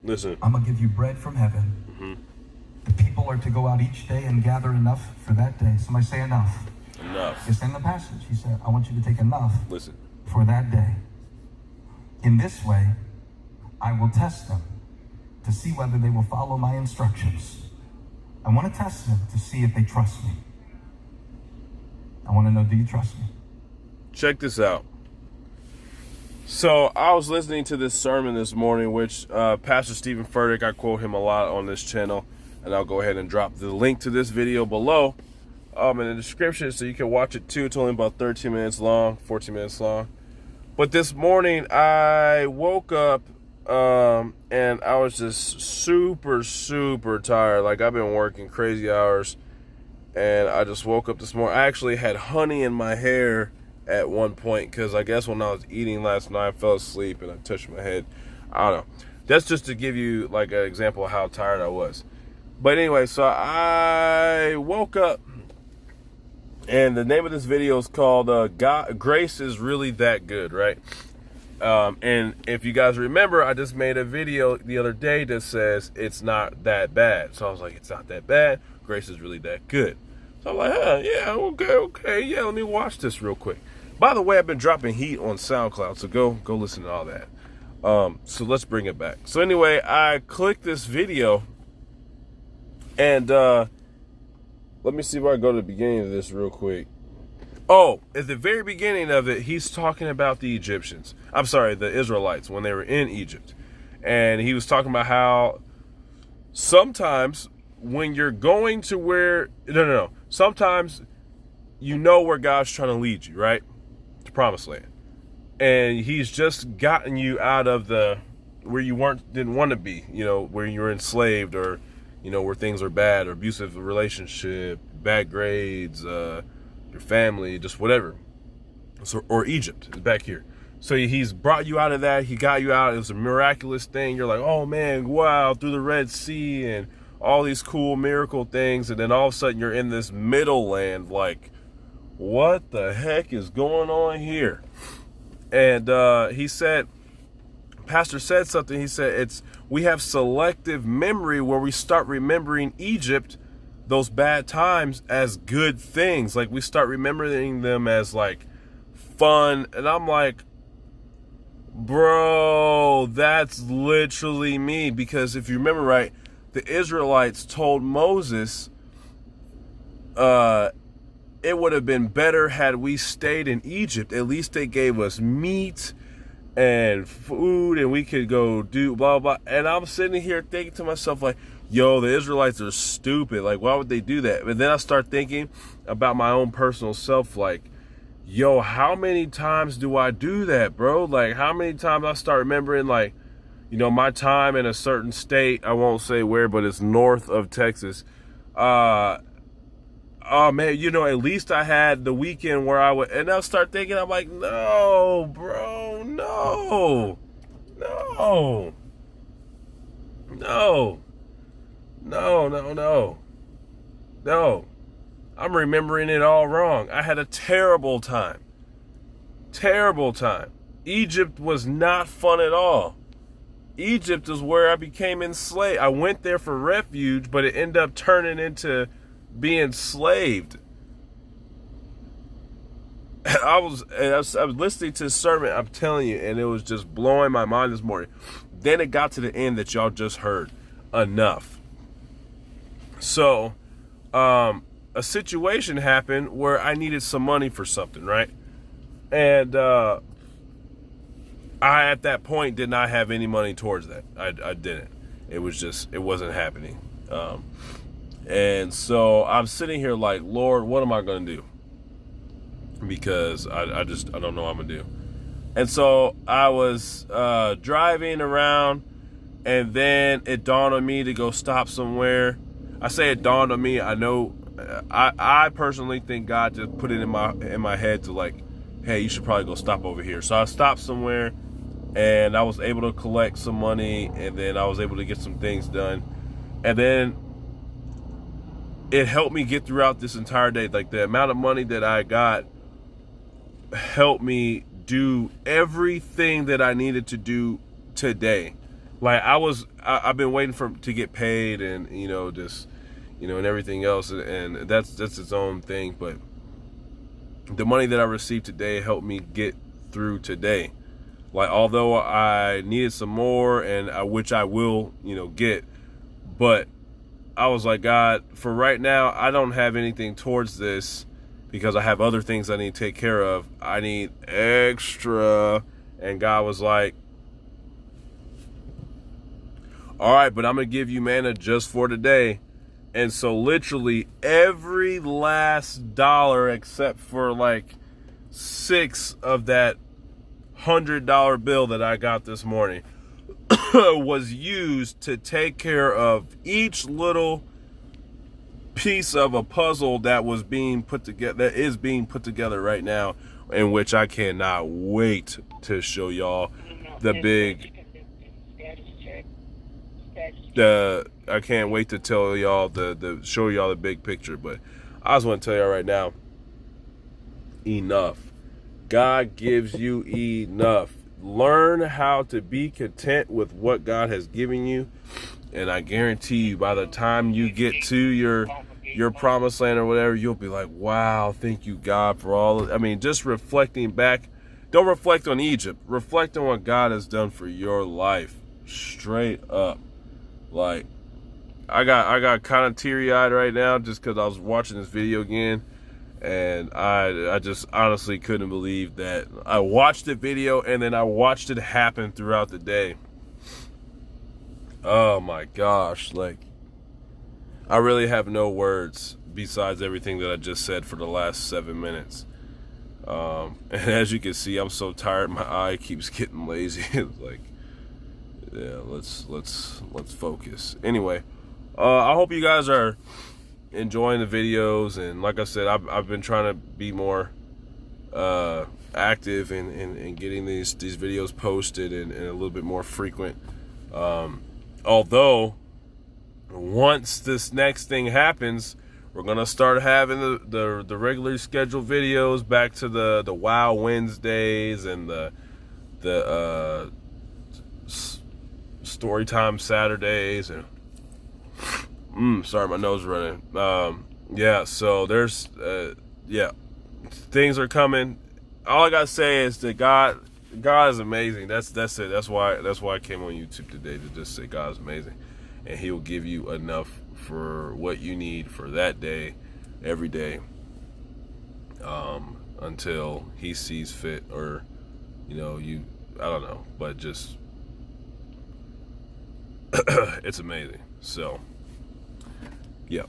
Listen. I'm going to give you bread from heaven. Mm-hmm. The people are to go out each day and gather enough for that day. Somebody say enough. Enough. It's in the passage. He said, I want you to take enough Listen. for that day. In this way, I will test them to see whether they will follow my instructions. I want to test them to see if they trust me. I want to know, do you trust me? Check this out. So I was listening to this sermon this morning, which Pastor Stephen Furtick, I quote him a lot on this channel, and I'll go ahead and drop the link to this video below in the description so you can watch it too. It's only about 13 minutes long, 14 minutes long. But this morning I woke up and I was just super tired. Like, I've been working crazy hours, and I just woke up this morning. I actually had honey in my hair at one point, because I guess when I was eating last night, I fell asleep and I touched my head. I don't know. That's just to give you like an example of how tired I was. But anyway, so I woke up, and the name of this video is called Grace is Really That Good, right? And if you guys remember, I just made a video the other day that says it's not that bad. So I was like, it's not that bad. Grace is really that good. So I'm like, yeah, okay, yeah, let me watch this real quick. By the way, I've been dropping heat on SoundCloud, so go listen to all that. So let's bring it back. So anyway, I clicked this video, and let me see if I go to the beginning of this real quick. Oh, at the very beginning of it, he's talking about the Egyptians. I'm sorry, the Israelites, when they were in Egypt. And he was talking about how sometimes when you're going to where, no. Sometimes you know where God's trying to lead you, right? To Promised Land. And he's just gotten you out of the, where you didn't want to be, where you were enslaved, or, where things are bad, or abusive relationship, bad grades, your family, just whatever. So, or Egypt is back here. So he's brought you out of that. He got you out. It was a miraculous thing. You're like, oh man, wow, through the Red Sea and all these cool miracle things, and then all of a sudden you're in this middle land, like, what the heck is going on here? And he said, Pastor said something, he said, we have selective memory where we start remembering Egypt, those bad times, as good things. Like, we start remembering them as like fun. And I'm like, bro, that's literally me. Because if you remember right, the Israelites told Moses, it would have been better had we stayed in Egypt. At least they gave us meat and food, and we could go do blah, blah. And I'm sitting here thinking to myself, like, yo, the Israelites are stupid. Like, why would they do that? But then I start thinking about my own personal self, like, yo, how many times do I do that, bro? Like, how many times I start remembering, like, my time in a certain state, I won't say where, but it's north of Texas. Oh man, at least I had the weekend where I would, and I'll start thinking, I'm like, no, bro, no. I'm remembering it all wrong. I had a terrible time. Egypt was not fun at all. Egypt is where I became enslaved. I went there for refuge, but it ended up turning into being enslaved. I was listening to a sermon, I'm telling you, and it was just blowing my mind this morning. Then it got to the end that y'all just heard. Enough. So, a situation happened where I needed some money for something, right? And I, at that point, did not have any money towards that. I didn't. It wasn't happening. And so I'm sitting here like, Lord, what am I going to do? Because I don't know what I'm going to do. And so I was driving around, and then it dawned on me to go stop somewhere. I say it dawned on me. I know, I personally think God just put it in my head to, like, hey, you should probably go stop over here. So I stopped somewhere, and I was able to collect some money, and then I was able to get some things done. And then it helped me get throughout this entire day. Like, the amount of money that I got helped me do everything that I needed to do today. Like I've been waiting to get paid, and just and everything else, and that's its own thing. But the money that I received today helped me get through today. Like, although I needed some more, and which I will get, but I was like, God, for right now, I don't have anything towards this because I have other things I need to take care of. I need extra. And God was like, all right, but I'm going to give you manna just for today. And so literally every last dollar except for like 6 of that $100 bill that I got this morning was used to take care of each little piece of a puzzle that was being put together, that is being put together right now, in which I cannot wait to show y'all the big I can't wait to tell y'all show y'all the big picture. But I just want to tell y'all right now, enough. God gives you enough. Learn how to be content with what God has given you, and I guarantee you, by the time you get to your promised land or whatever, you'll be like, wow, thank you, God, for all. I mean, just reflecting back. Don't reflect on Egypt. Reflect on what God has done for your life. Straight up. Like, I got kind of teary-eyed right now just because I was watching this video again, and I just honestly couldn't believe that I watched the video and then I watched it happen throughout the day. Oh my gosh, like, I really have no words besides everything that I just said for the last 7 minutes. And as you can see, I'm so tired, my eye keeps getting lazy. It's like, yeah, let's focus. Anyway, I hope you guys are enjoying the videos, and like I said, I've been trying to be more active in getting these videos posted and a little bit more frequent. Although once this next thing happens, we're gonna start having the regularly scheduled videos back to the Wow Wednesdays and the Storytime Saturdays, and sorry, my nose running. Yeah, so there's yeah, things are coming. All I gotta say is that God is amazing. That's it. That's why I came on YouTube today, to just say God is amazing, and He will give you enough for what you need for that day, every day, until He sees fit, or I don't know, but just it's amazing. So yeah.